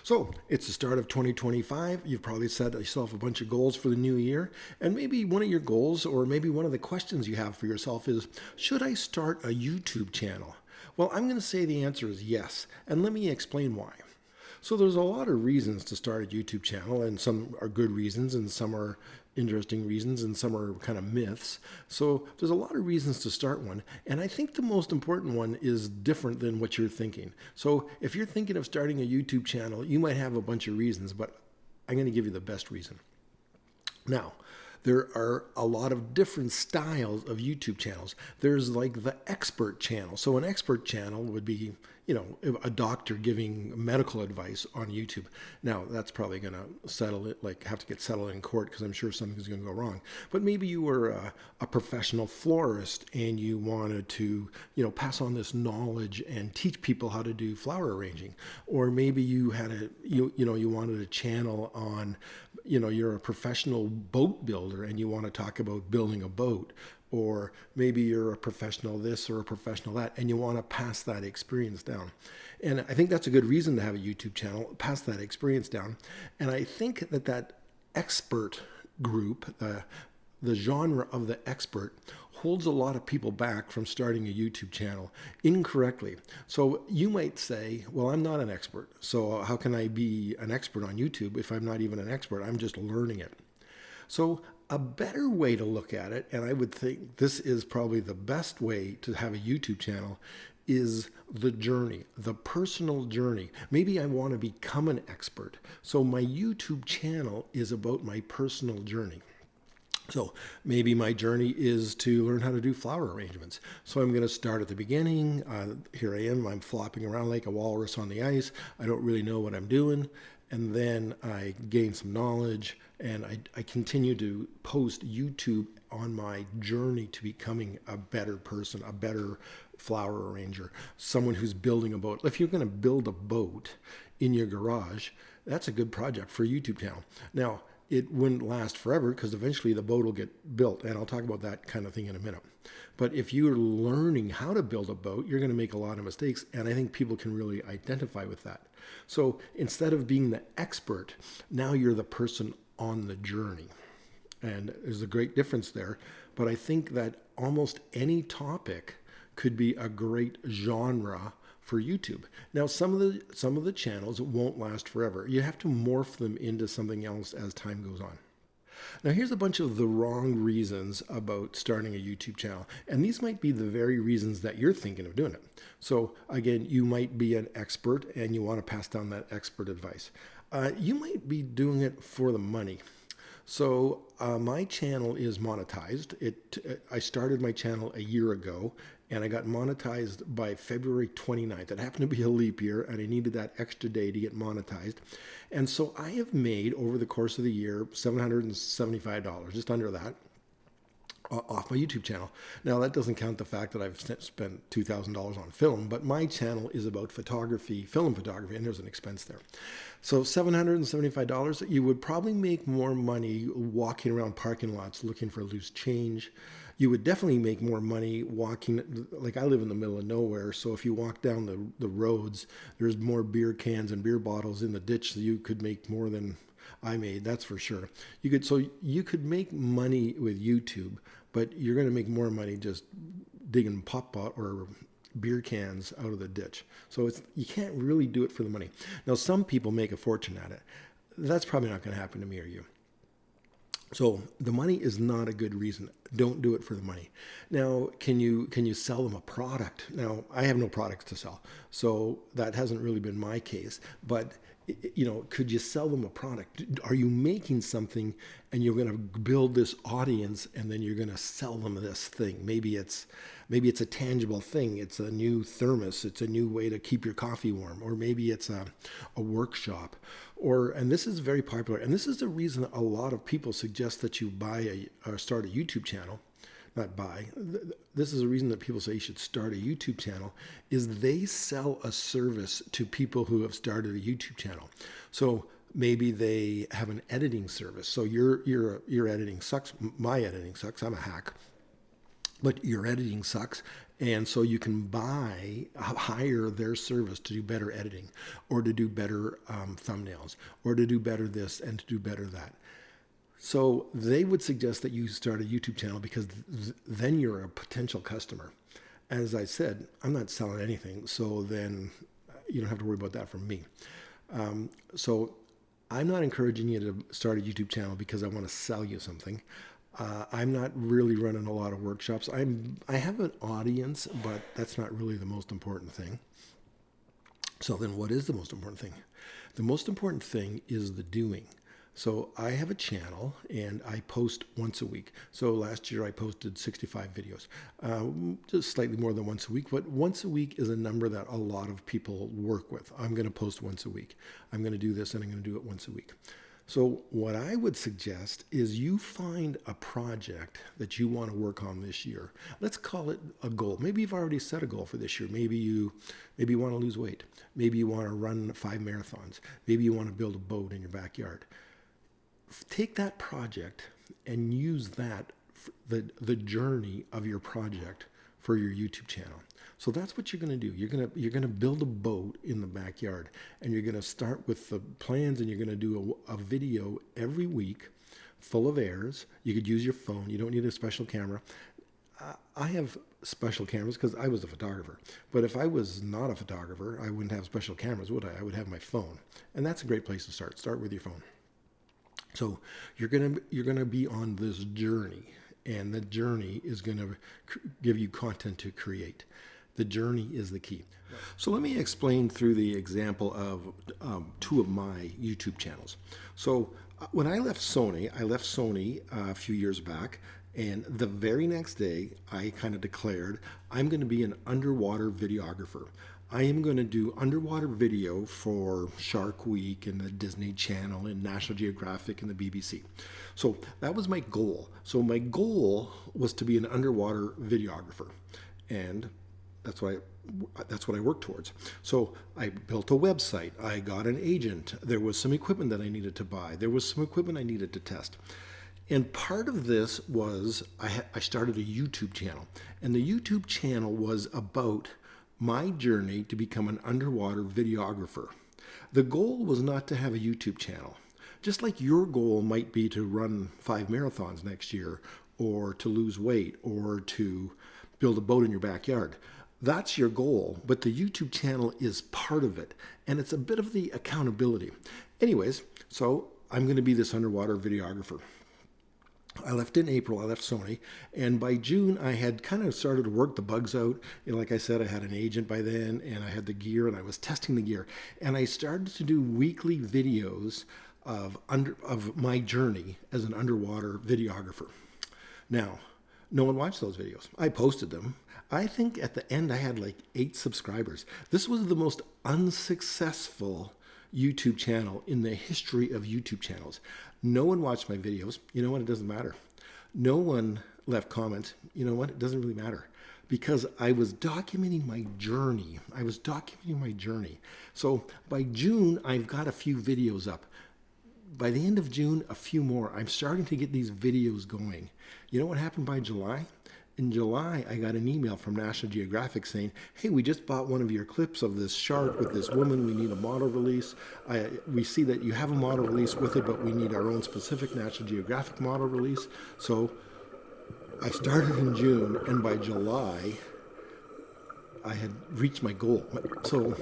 So it's the start of 2025. You've probably set yourself a bunch of goals for the new year. And maybe one of your goals, or maybe one of the questions you have for yourself is, should I start a YouTube channel? Well, I'm going to say the answer is yes. And let me explain why. So there's a lot of reasons to start a YouTube channel, and some are good reasons, and some are interesting reasons, and some are kind of myths. So there's a lot of reasons to start one, and I think the most important one is different than what you're thinking. So if you're thinking of starting a YouTube channel, you might have a bunch of reasons, but I'm going to give you the best reason. Now, there are a lot of different styles of YouTube channels. There's like the expert channel. So an expert channel would be, a doctor giving medical advice on YouTube. Now, that's probably going to have to get settled in court because I'm sure something's going to go wrong. But maybe you were a professional florist and you wanted to, pass on this knowledge and teach people how to do flower arranging. Or maybe you had you wanted a channel on, you're a professional boat builder and you want to talk about building a boat. Or maybe you're a professional this or a professional that, and you want to pass that experience down. And I think that's a good reason to have a YouTube channel, pass that experience down. And I think that expert group, the genre of the expert, holds a lot of people back from starting a YouTube channel incorrectly. So you might say, well, I'm not an expert. So how can I be an expert on YouTube if I'm not even an expert? I'm just learning it. So a better way to look at it, and I would think this is probably the best way to have a YouTube channel, is the journey, the personal journey. Maybe I want to become an expert. So my YouTube channel is about my personal journey. So maybe my journey is to learn how to do flower arrangements. So I'm going to start at the beginning. Here I am. I'm flopping around like a walrus on the ice. I don't really know what I'm doing. And then I gain some knowledge, and I continue to post YouTube on my journey to becoming a better person, a better flower arranger, someone who's building a boat. If you're going to build a boat in your garage, that's a good project for a YouTube channel. Now, it wouldn't last forever because eventually the boat will get built, and I'll talk about that kind of thing in a minute. But if you're learning how to build a boat, you're going to make a lot of mistakes, and I think people can really identify with that. So instead of being the expert, now you're the person on the journey. And there's a great difference there, but I think that almost any topic could be a great genre for YouTube. Now, some of the channels won't last forever. You have to morph them into something else as time goes on. Now, here's a bunch of the wrong reasons about starting a YouTube channel. And these might be the very reasons that you're thinking of doing it. So again, you might be an expert and you want to pass down that expert advice. You might be doing it for the money. So my channel is monetized. I started my channel a year ago, and I got monetized by February 29th. It happened to be a leap year, and I needed that extra day to get monetized. And so I have made, over the course of the year, $775, just under that, off my YouTube channel. Now, that doesn't count the fact that I've spent $2,000 on film, but my channel is about photography, film photography, and there's an expense there. So $775, you would probably make more money walking around parking lots looking for loose change. You would definitely make more money walking, like I live in the middle of nowhere, so if you walk down the roads, there's more beer cans and beer bottles in the ditch, so you could make more than I made, that's for sure. You could make money with YouTube, but you're going to make more money just digging pop or beer cans out of the ditch. So you can't really do it for the money. Now, some people make a fortune at it. That's probably not going to happen to me or you. So the money is not a good reason. Don't do it for the money. Now, can you sell them a product? Now, I have no products to sell, so that hasn't really been my case. But could you sell them a product? Are you making something and you're going to build this audience and then you're going to sell them this thing? Maybe it's a tangible thing. It's a new thermos. It's a new way to keep your coffee warm. Or maybe it's a workshop. And this is very popular. And this is the reason a lot of people suggest that you start a YouTube channel. Not buy. This is a reason that people say you should start a YouTube channel, is they sell a service to people who have started a YouTube channel. So maybe they have an editing service. So your editing sucks. My editing sucks. I'm a hack. But your editing sucks, And so you can hire their service to do better editing, or to do better thumbnails, or to do better this and to do better that. So they would suggest that you start a YouTube channel, because then you're a potential customer. As I said, I'm not selling anything, so then you don't have to worry about that from me. So I'm not encouraging you to start a YouTube channel because I want to sell you something. I'm not really running a lot of workshops. I have an audience, but that's not really the most important thing. So then what is the most important thing? The most important thing is the doing. So I have a channel and I post once a week. So last year I posted 65 videos, just slightly more than once a week, but once a week is a number that a lot of people work with. I'm going to post once a week. I'm going to do this and I'm going to do it once a week. So what I would suggest is you find a project that you want to work on this year. Let's call it a goal. Maybe you've already set a goal for this year. Maybe you want to lose weight. Maybe you want to run 5 marathons. Maybe you want to build a boat in your backyard. Take that project and use that, the journey of your project, for your YouTube channel. So that's what you're going to do. You're going to build a boat in the backyard, and you're going to start with the plans, and you're going to do a video every week full of airs. You could use your phone. You don't need a special camera. I have special cameras because I was a photographer. But if I was not a photographer, I wouldn't have special cameras, would I? I would have my phone. And that's a great place to start. Start with your phone. So you're gonna be on this journey, and the journey is gonna give you content to create. The journey is the key. So let me explain through the example of 2 of my YouTube channels. So when I left Sony a few years back, and the very next day I kind of declared I'm going to be an underwater videographer. I am going to do underwater video for Shark Week and the Disney Channel and National Geographic and the BBC. So that was my goal. So my goal was to be an underwater videographer, and that's what I worked towards. So I built a website. I got an agent. There was some equipment that I needed to buy. There was some equipment I needed to test. And part of this was I started a YouTube channel, and the YouTube channel was about my journey to become an underwater videographer. The goal was not to have a YouTube channel. Just like your goal might be to run 5 marathons next year, or to lose weight, or to build a boat in your backyard. That's your goal, but the YouTube channel is part of it, and it's a bit of the accountability. Anyways, so I'm going to be this underwater videographer. I left in April. I left Sony, and by June I had kind of started to work the bugs out. Like I said, I had an agent by then, and I had the gear, and I was testing the gear, and I started to do weekly videos of my journey as an underwater videographer. Now, no one watched those videos. I posted them. I think at the end I had like 8 subscribers. This was the most unsuccessful YouTube channel in the history of YouTube channels. No one watched my videos. You know what? It doesn't matter. No one left comments. You know what? It doesn't really matter, because I was documenting my journey. So by June, I've got a few videos up. By the end of June, a few more. I'm starting to get these videos going. You know what happened by July? In July, I got an email from National Geographic saying, hey, we just bought one of your clips of this shark with this woman. We need a model release. We see that you have a model release with it, but we need our own specific National Geographic model release. So I started in June, and by July, I had reached my goal. So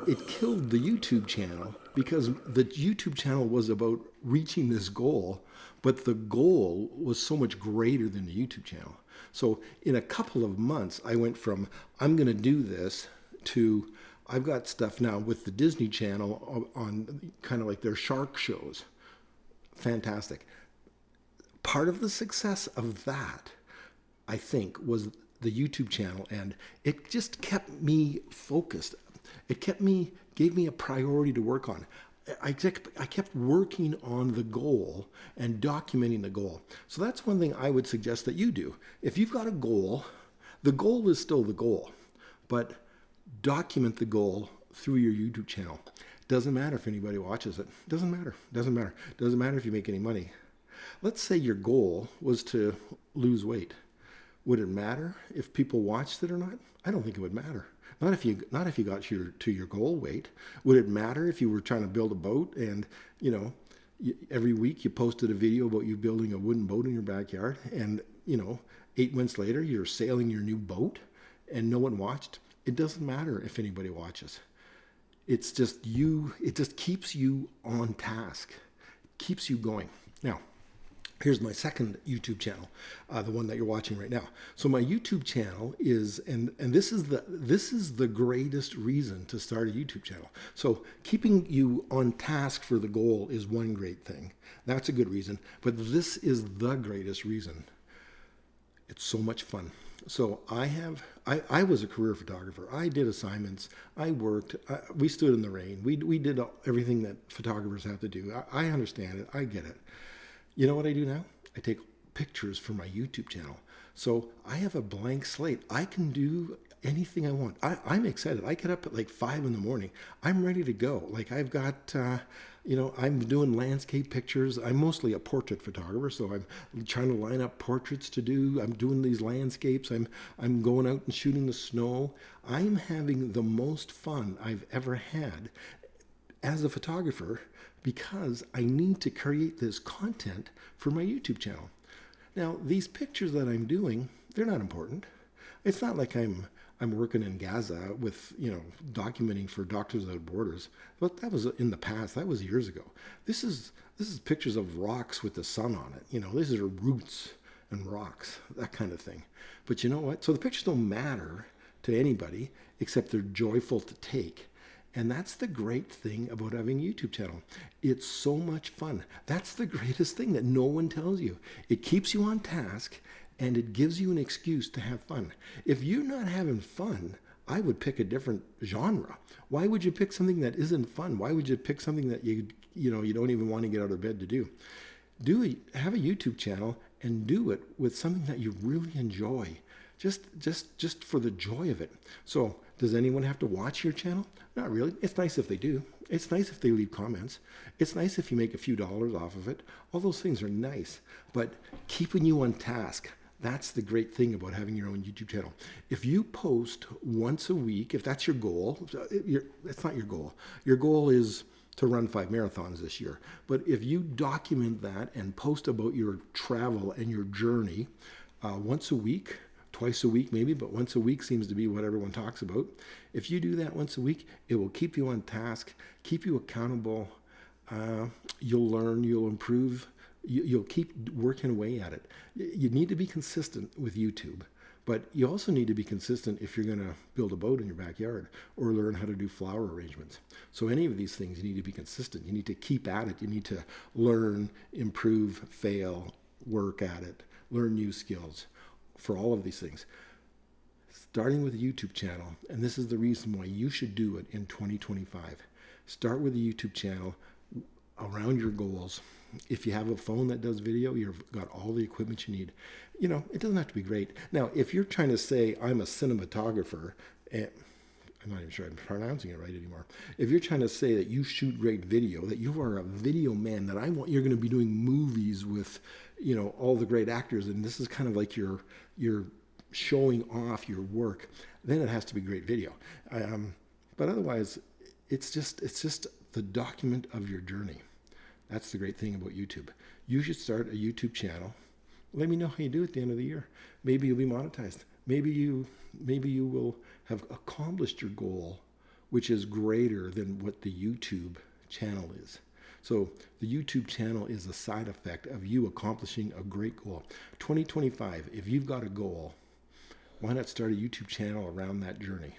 it killed the YouTube channel, because the YouTube channel was about reaching this goal, but the goal was so much greater than the YouTube channel. So in a couple of months, I went from I'm going to do this to I've got stuff now with the Disney Channel on kind of like their shark shows. Fantastic. Part of the success of that, I think, was the YouTube channel, and it just kept me focused. It gave me a priority to work on. I kept working on the goal and documenting the goal. So that's one thing I would suggest that you do. If you've got a goal, the goal is still the goal, but document the goal through your YouTube channel. Doesn't matter if anybody watches it. Doesn't matter. Doesn't matter if you make any money. Let's say your goal was to lose weight. Would it matter if people watched it or not? I don't think it would matter. Not if you got to your goal weight. Would it matter if you were trying to build a boat and, every week you posted a video about you building a wooden boat in your backyard, and 8 months later you're sailing your new boat and no one watched? It doesn't matter if anybody watches. It's just you. It just keeps you on task, keeps you going. Now, here's my second YouTube channel, the one that you're watching right now. So my YouTube channel is, and this is the greatest reason to start a YouTube channel. So keeping you on task for the goal is one great thing. That's a good reason. But this is the greatest reason. It's so much fun. So I was a career photographer. I did assignments. I worked. We stood in the rain. We did everything that photographers have to do. I understand it. I get it. You know what I do now? I take pictures for my YouTube channel. So I have a blank slate. I can do anything I want. I'm excited. I get up at like 5 in the morning. I'm ready to go. Like I've got, I'm doing landscape pictures. I'm mostly a portrait photographer, so I'm trying to line up portraits to do. I'm doing these landscapes. I'm going out and shooting the snow. I'm having the most fun I've ever had as a photographer, because I need to create this content for my YouTube channel. Now, these pictures that I'm doing, they're not important. It's not like I'm working in Gaza with, documenting for Doctors Without Borders. But that was in the past. That was years ago. This is pictures of rocks with the sun on it. These are roots and rocks, that kind of thing. But you know what? So the pictures don't matter to anybody except they're joyful to take. And that's the great thing about having a YouTube channel. It's so much fun. That's the greatest thing that no one tells you. It keeps you on task, and it gives you an excuse to have fun. If you're not having fun, I would pick a different genre. Why would you pick something that isn't fun? Why would you pick something that you don't even want to get out of bed to do? Have a YouTube channel and do it with something that you really enjoy. Just for the joy of it. So, does anyone have to watch your channel? Not really. It's nice if they do. It's nice if they leave comments. It's nice if you make a few dollars off of it. All those things are nice. But keeping you on task, that's the great thing about having your own YouTube channel. If you post once a week, if that's your goal, it's not your goal. Your goal is to run 5 marathons this year. But if you document that and post about your travel and your journey once a week, twice a week maybe, but once a week seems to be what everyone talks about. If you do that once a week, it will keep you on task, keep you accountable. You'll learn, you'll improve, you'll keep working away at it. You need to be consistent with YouTube, but you also need to be consistent if you're going to build a boat in your backyard or learn how to do flower arrangements. So any of these things, you need to be consistent. You need to keep at it. You need to learn, improve, fail, work at it, learn new skills. For all of these things, starting with a YouTube channel, and this is the reason why you should do it in 2025. Start with a YouTube channel around your goals. If you have a phone that does video, you've got all the equipment you need. It doesn't have to be great. Now, if you're trying to say I'm a cinematographer, and I'm not even sure I'm pronouncing it right anymore. If you're trying to say that you shoot great video, that you are a video man, that you're going to be doing movies with, all the great actors, and this is kind of like you're showing off your work, then it has to be great video. But otherwise, it's just the document of your journey. That's the great thing about YouTube. You should start a YouTube channel. Let me know how you do at the end of the year. Maybe you'll be monetized. Maybe you will have accomplished your goal, which is greater than what the YouTube channel is. So the YouTube channel is a side effect of you accomplishing a great goal. 2025, if you've got a goal, why not start a YouTube channel around that journey?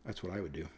That's what I would do.